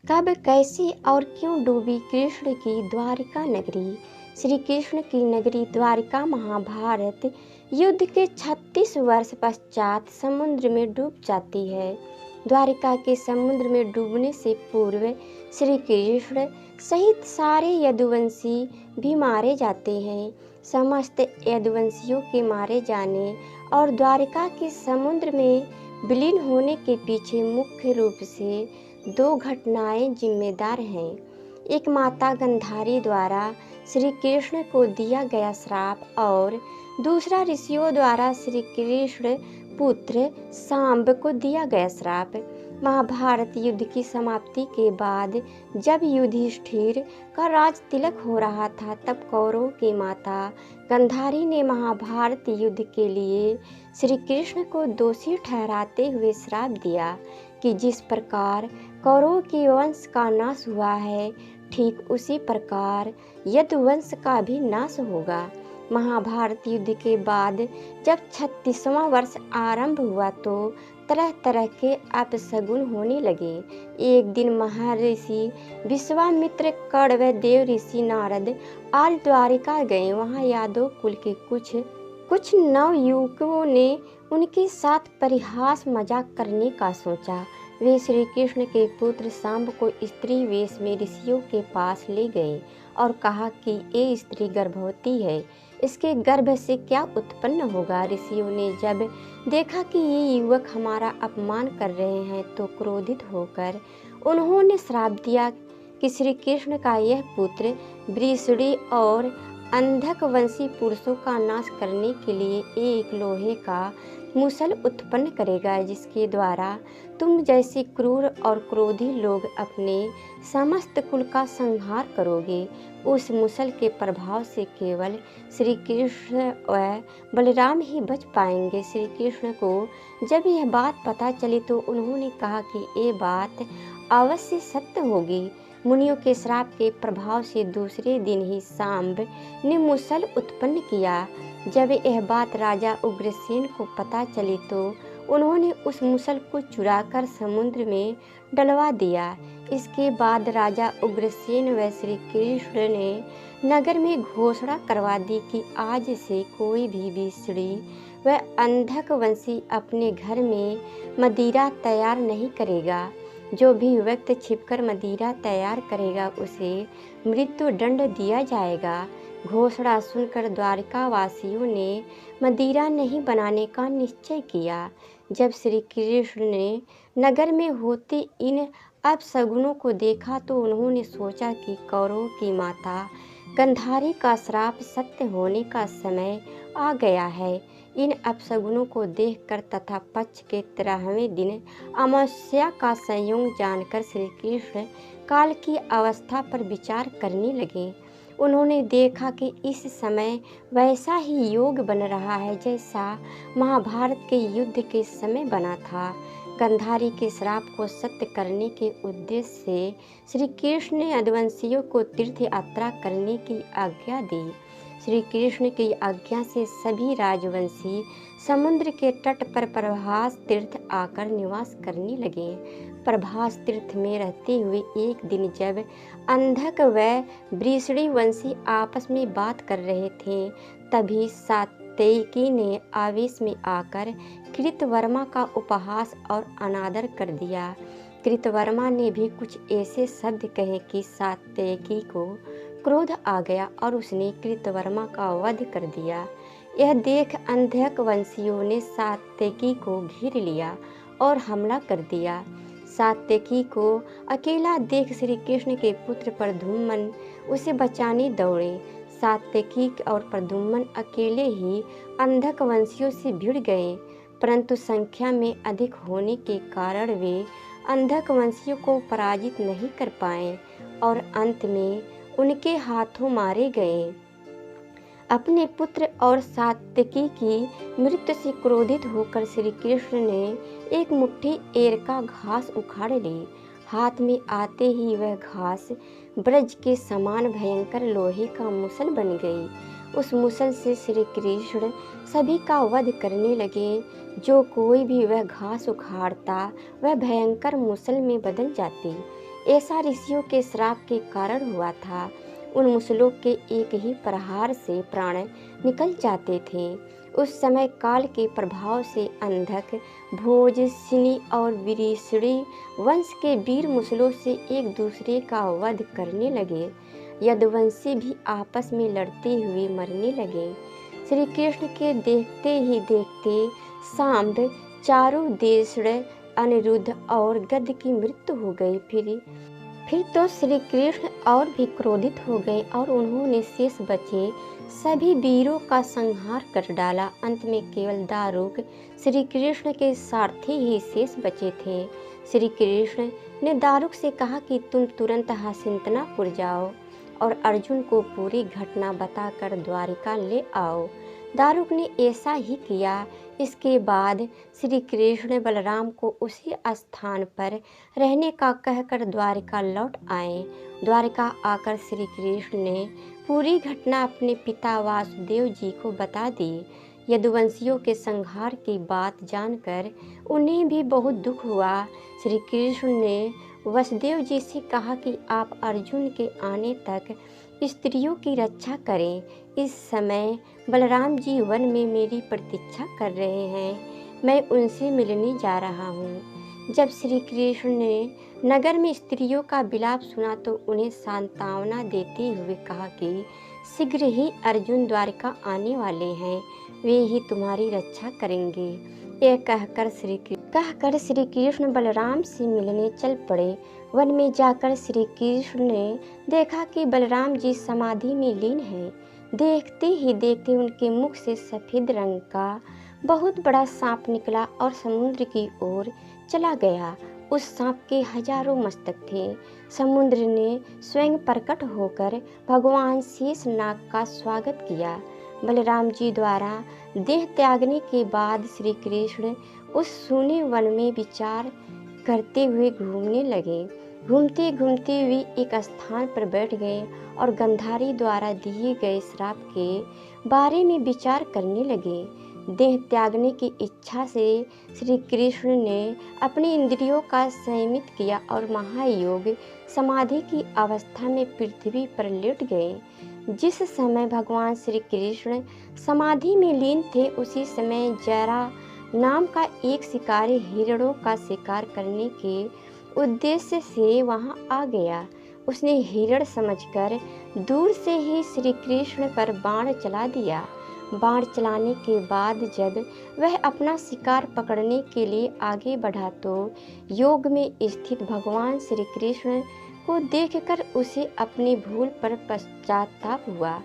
कब, कैसे और क्यों डूबी कृष्ण की द्वारिका नगरी? श्री कृष्ण की नगरी द्वारिका महाभारत युद्ध के 36 वर्ष पश्चात समुद्र में डूब जाती है। द्वारिका के समुद्र में डूबने से पूर्व श्री कृष्ण सहित सारे यदुवंशी भी मारे जाते हैं। समस्त यदुवंशियों के मारे जाने और द्वारिका के समुद्र में विलीन होने के पीछे मुख्य रूप से दो घटनाएं जिम्मेदार हैं। एक माता गंधारी द्वारा श्री कृष्ण को दिया गया श्राप और दूसरा ऋषियों द्वारा श्री कृष्ण पुत्र सांब को दिया गया श्राप। महाभारत युद्ध की समाप्ति के बाद जब युधिष्ठिर का राज तिलक हो रहा था, तब कौरवों की माता गंधारी ने महाभारत युद्ध के लिए श्री कृष्ण को दोषी ठहराते हुए श्राप दिया कि जिस प्रकार कौरवों के वंश का नाश हुआ है, ठीक उसी प्रकार यदुवंश का भी नाश होगा। महाभारत युद्ध के बाद जब 36वां वर्ष आरंभ हुआ तो तरह तरह के अपशगुन होने लगे। एक दिन महर्षि विश्वामित्र, कर्ण व देव ऋषि नारद आज द्वारिका गए। वहाँ यादव कुल के कुछ नवयुवकों ने उनके साथ परिहास मजाक करने का सोचा। वे श्री कृष्ण के पुत्र सांब को स्त्री वेश में ऋषियों के पास ले गए और कहा कि ये स्त्री गर्भवती है, इसके गर्भ से क्या उत्पन्न होगा। ऋषियों ने जब देखा कि ये युवक हमारा अपमान कर रहे हैं तो क्रोधित होकर उन्होंने श्राप दिया कि श्री कृष्ण का यह पुत्र वृषणी और अंधक वंशी पुरुषों का नाश करने के लिए एक लोहे का मुसल उत्पन्न करेगा, जिसके द्वारा तुम जैसे क्रूर और क्रोधी लोग अपने समस्त कुल का संहार करोगे। उस मुसल के प्रभाव से केवल श्री कृष्ण व बलराम ही बच पाएंगे। श्री कृष्ण को जब यह बात पता चली तो उन्होंने कहा कि ये बात अवश्य सत्य होगी। मुनियों के श्राप के प्रभाव से दूसरे दिन ही सांब ने मुसल उत्पन्न किया। जब यह बात राजा उग्रसेन को पता चली तो उन्होंने उस मुसल को चुराकर समुद्र में डलवा दिया। इसके बाद राजा उग्रसेन व श्री कृष्ण ने नगर में घोषणा करवा दी कि आज से कोई भी वृषणी व अंधक वंशी अपने घर में मदिरा तैयार नहीं करेगा। जो भी व्यक्ति छिपकर मदिरा तैयार करेगा उसे मृत्यु दंड दिया जाएगा। घोषणा सुनकर द्वारिका वासियों ने मदिरा नहीं बनाने का निश्चय किया। जब श्री कृष्ण ने नगर में होते इन अपशगुनों को देखा तो उन्होंने सोचा कि कौरवों की माता गंधारी का श्राप सत्य होने का समय आ गया है। इन अपशगुनों को देखकर तथा पक्ष के 13वें दिन अमावस्या का संयोग जानकर श्री कृष्ण काल की अवस्था पर विचार करने लगे। उन्होंने देखा कि इस समय वैसा ही योग बन रहा है जैसा महाभारत के युद्ध के समय बना था। गंधारी के श्राप को सत्य करने के उद्देश्य से श्री कृष्ण ने यदुवंशियों को तीर्थ यात्रा करने की आज्ञा दी। श्री कृष्ण की आज्ञा से सभी राजवंशी समुद्र के तट पर प्रभास तीर्थ आकर निवास करने लगे। प्रभास तीर्थ में रहते हुए एक दिन जब अंधक व वृषणी वंशी आपस में बात कर रहे थे, तभी सात्यकी ने आवेश में आकर कृतवर्मा का उपहास और अनादर कर दिया। कृतवर्मा ने भी कुछ ऐसे शब्द कहे कि सात्यकी को क्रोध आ गया और उसने कृतवर्मा का वध कर दिया। यह देख अंधक वंशियों ने सात्यकी को घेर लिया और हमला कर दिया। सात्यकी को अकेला देख श्री कृष्ण के पुत्र प्रद्युम्न उसे बचाने दौड़े। सात्यकी और प्रद्युम्न अकेले ही अंधक वंशियों से भिड़ गए, परंतु संख्या में अधिक होने के कारण वे अंधक वंशियों को पराजित नहीं कर पाए और अंत में उनके हाथों मारे गए। अपने पुत्र और सात्यकी की मृत्यु से क्रोधित होकर श्री कृष्ण ने एक मुट्ठी एरका घास उखाड़ ली। हाथ में आते ही वह घास ब्रज के समान भयंकर लोहे का मुसल बन गई। उस मुसल से श्री कृष्ण सभी का वध करने लगे। जो कोई भी वह घास उखाड़ता वह भयंकर मुसल में बदल जाती। ऐसा ऋषियों के श्राप के कारण हुआ था। उन मुसलों के एक ही प्रहार से प्राण निकल जाते थे। उस समय काल के प्रभाव से अंधक, भोज, सिनी और विरीषणी वंश के वीर मुसलों से एक दूसरे का वध करने लगे। यदुवंशी भी आपस में लड़ते हुए मरने लगे। श्री कृष्ण के देखते ही देखते सांब, चारुदेशड़, अनिरुद्ध और गद की मृत्यु हो गई। फिर तो श्री कृष्ण और भी क्रोधित हो गए और उन्होंने शेष बचे सभी वीरों का संहार कर डाला। अंत में केवल दारुक श्री कृष्ण के सारथी ही शेष बचे थे। श्री कृष्ण ने दारुक से कहा कि तुम तुरंत हस्तिनापुर जाओ और अर्जुन को पूरी घटना बताकर द्वारिका ले आओ। दारुक ने ऐसा ही किया। इसके बाद श्री कृष्ण बलराम को उसी स्थान पर रहने का कहकर द्वारिका लौट आए। द्वारिका आकर श्री कृष्ण ने पूरी घटना अपने पिता वासुदेव जी को बता दी। यदुवंशियों के संहार की बात जानकर उन्हें भी बहुत दुख हुआ। श्री कृष्ण ने वसुदेव जी से कहा कि आप अर्जुन के आने तक स्त्रियों की रक्षा करें। इस समय बलराम जी वन में मेरी प्रतीक्षा कर रहे हैं। मैं उनसे मिलने जा रहा हूँ। जब श्री कृष्ण ने नगर में स्त्रियों का विलाप सुना तो उन्हें सांत्वना देते हुए कहा कि शीघ्र ही अर्जुन द्वारिका आने वाले हैं, वे ही तुम्हारी रक्षा करेंगे। यह कहकर श्री कृष्ण बलराम से मिलने चल पड़े। वन में जाकर श्री कृष्ण ने देखा कि बलराम जी समाधि में लीन हैं। देखते ही देखते उनके मुख से सफ़ेद रंग का बहुत बड़ा सांप निकला और समुद्र की ओर चला गया। उस सांप के हजारों मस्तक थे। समुद्र ने स्वयं प्रकट होकर भगवान शेषनाग का स्वागत किया। बलराम जी द्वारा देह त्यागने के बाद श्री कृष्ण उस सूने वन में विचार करते हुए घूमने लगे। घूमते घूमते वे एक स्थान पर बैठ गए और गंधारी द्वारा दिए गए श्राप के बारे में विचार करने लगे। देह त्यागने की इच्छा से श्री कृष्ण ने अपनी इंद्रियों का संयमित किया और महायोग समाधि की अवस्था में पृथ्वी पर लेट गए। जिस समय भगवान श्री कृष्ण समाधि में लीन थे उसी समय जरा नाम का एक शिकारी हिरणों का शिकार करने के उद्देश्य से वहां आ गया। उसने हिरण समझकर दूर से ही श्री कृष्ण पर बाण चला दिया। बाण चलाने के बाद जब वह अपना शिकार पकड़ने के लिए आगे बढ़ा तो योग में स्थित भगवान श्री कृष्ण को देखकर उसे अपनी भूल पर पश्चाताप हुआ।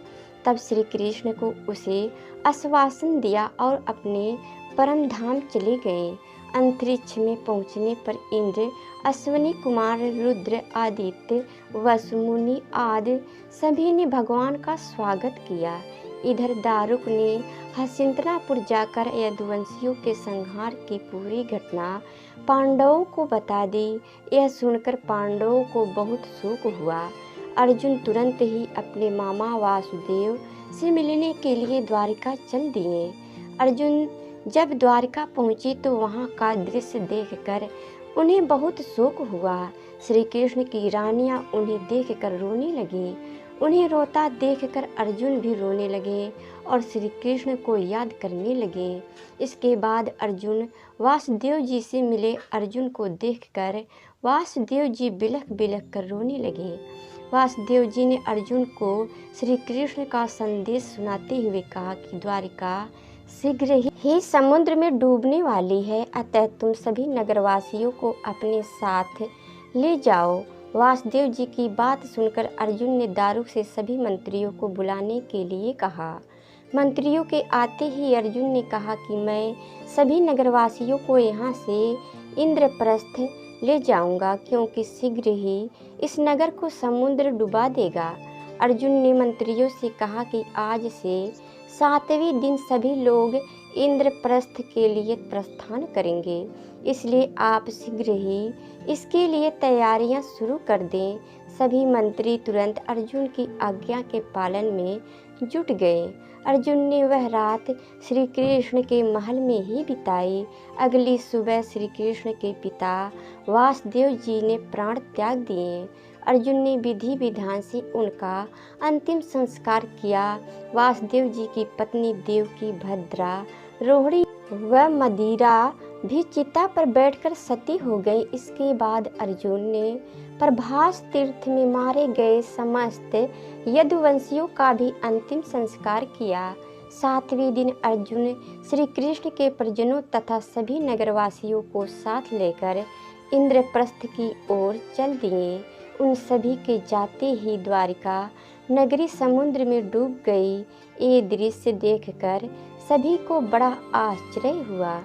तब श्री कृष्ण को उसे आश्वासन दिया और अपने परम धाम चले गए। अंतरिक्ष में पहुंचने पर इंद्र, अश्विनी कुमार, रुद्र, आदित्य, वसुमुनि आदि सभी ने भगवान का स्वागत किया। इधर दारुक ने हस्तिनापुर जाकर यदुवंशियों के संहार की पूरी घटना पांडवों को बता दी। यह सुनकर पांडवों को बहुत शोक हुआ। अर्जुन तुरंत ही अपने मामा वासुदेव से मिलने के लिए द्वारिका चल दिए। अर्जुन जब द्वारिका पहुँचे तो वहाँ का दृश्य देखकर उन्हें बहुत शोक हुआ। श्री कृष्ण की रानियाँ उन्हें देखकर रोने लगी। उन्हें रोता देखकर अर्जुन भी रोने लगे और श्री कृष्ण को याद करने लगे। इसके बाद अर्जुन वासुदेव जी से मिले। अर्जुन को देखकर वासुदेव जी बिलख बिलख कर रोने लगे। वासुदेव जी ने अर्जुन को श्री कृष्ण का संदेश सुनाते हुए कहा कि द्वारिका शीघ्र ही समुद्र में डूबने वाली है, अतः तुम सभी नगरवासियों को अपने साथ ले जाओ। वासुदेव जी की बात सुनकर अर्जुन ने दारुक से सभी मंत्रियों को बुलाने के लिए कहा। मंत्रियों के आते ही अर्जुन ने कहा कि मैं सभी नगरवासियों को यहाँ से इंद्रप्रस्थ ले जाऊंगा, क्योंकि शीघ्र ही इस नगर को समुद्र डुबा देगा। अर्जुन ने मंत्रियों से कहा कि आज से 7वें दिन सभी लोग इंद्रप्रस्थ के लिए प्रस्थान करेंगे, इसलिए आप शीघ्र ही इसके लिए तैयारियां शुरू कर दें। सभी मंत्री तुरंत अर्जुन की आज्ञा के पालन में जुट गए। अर्जुन ने वह रात श्री कृष्ण के महल में ही बिताई। अगली सुबह श्री कृष्ण के पिता वासुदेव जी ने प्राण त्याग दिए। अर्जुन ने विधि विधान से उनका अंतिम संस्कार किया। वासुदेव जी की पत्नी देवकी, भद्रा, रोहिणी व मदिरा भी चिता पर बैठकर सती हो गई। इसके बाद अर्जुन ने प्रभास तीर्थ में मारे गए समस्त यदुवंशियों का भी अंतिम संस्कार किया। 7वें दिन अर्जुन श्री कृष्ण के परिजनों तथा सभी नगरवासियों को साथ लेकर इंद्रप्रस्थ की ओर चल दिए। उन सभी के जाते ही द्वारिका नगरी समुद्र में डूब गई। ये दृश्य देखकर सभी को बड़ा आश्चर्य हुआ।